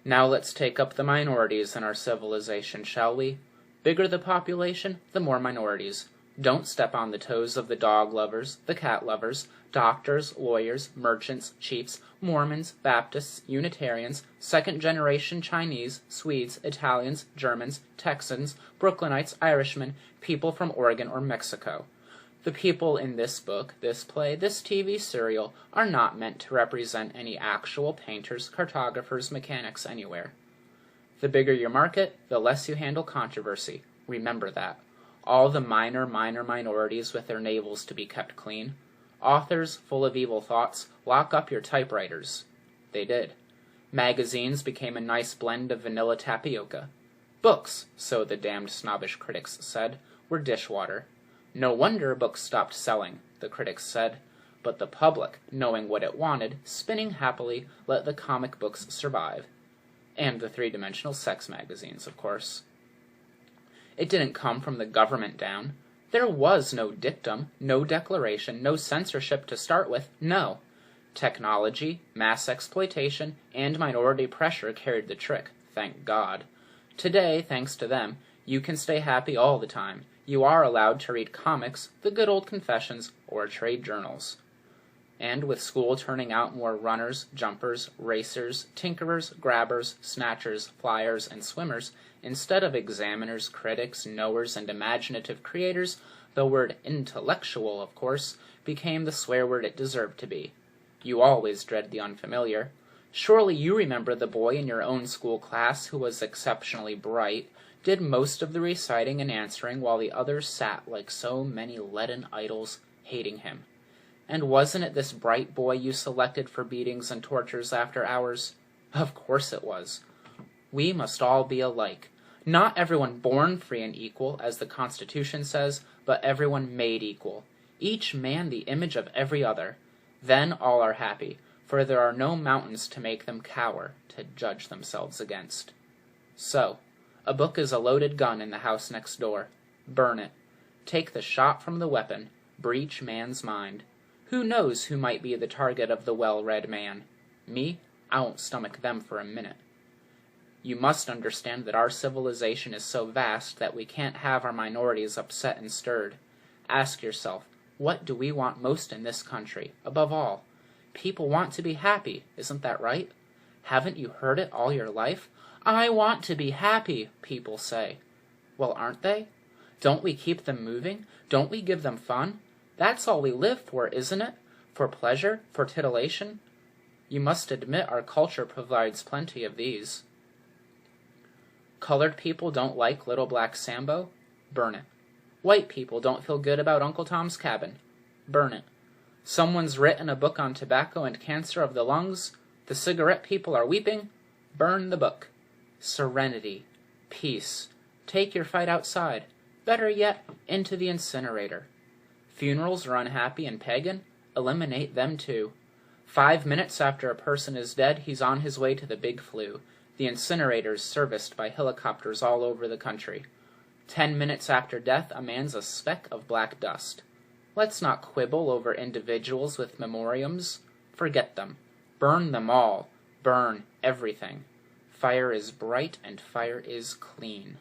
Now let's take up the minorities in our civilization, shall we? Bigger the population, the more minorities. Don't step on the toes of the dog lovers, the cat lovers, doctors, lawyers, merchants, chiefs, Mormons, Baptists, Unitarians, second-generation Chinese, Swedes, Italians, Germans, Texans, Brooklynites, Irishmen, people from Oregon or Mexico. The people in this book, this play, this TV serial are not meant to represent any actual painters, cartographers, mechanics anywhere. The bigger your market, the less you handle controversy. Remember that. All the minor minorities with their navels to be kept clean. Authors, full of evil thoughts, lock up your typewriters. They did. Magazines became a nice blend of vanilla tapioca. Books, so the damned snobbish critics said, were dishwater. No wonder books stopped selling, the critics said, but the public, knowing what it wanted, spinning happily, let the comic books survive. And the three-dimensional sex magazines, of course. It didn't come from the government down. There was no dictum, no declaration, no censorship to start with, no. Technology, mass exploitation, and minority pressure carried the trick, thank God. Today, thanks to them, you can stay happy all the time. You are allowed to read comics, the good old confessions, or trade journals. And with school turning out more runners, jumpers, racers, tinkerers, grabbers, snatchers, flyers, and swimmers, instead of examiners, critics, knowers, and imaginative creators, the word intellectual, of course, became the swear word it deserved to be. You always dread the unfamiliar. Surely you remember the boy in your own school class who was exceptionally bright, did most of the reciting and answering while the others sat like so many leaden idols, hating him. And wasn't it this bright boy you selected for beatings and tortures after hours? Of course it was. We must all be alike. Not everyone born free and equal, as the Constitution says, but everyone made equal. Each man the image of every other. Then all are happy, for there are no mountains to make them cower, to judge themselves against. So, a book is a loaded gun in the house next door. Burn it. Take the shot from the weapon. Breach man's mind. Who knows who might be the target of the well-read man? Me? I won't stomach them for a minute. You must understand that our civilization is so vast that we can't have our minorities upset and stirred. Ask yourself, what do we want most in this country, above all? People want to be happy, isn't that right? Haven't you heard it all your life? I want to be happy, people say. Well, aren't they? Don't we keep them moving? Don't we give them fun? That's all we live for, isn't it? For pleasure, for titillation? You must admit our culture provides plenty of these. Colored people don't like Little Black Sambo? Burn it. White people don't feel good about Uncle Tom's Cabin? Burn it. Someone's written a book on tobacco and cancer of the lungs? The cigarette people are weeping? Burn the book. Serenity. Peace. Take your fight outside. Better yet, into the incinerator. Funerals are unhappy and pagan? Eliminate them too. 5 minutes after a person is dead, he's on his way to the big flu. The incinerators serviced by helicopters all over the country. 10 minutes after death, a man's a speck of black dust. Let's not quibble over individuals with memoriams. Forget them. Burn them all. Burn everything. Fire is bright and fire is clean.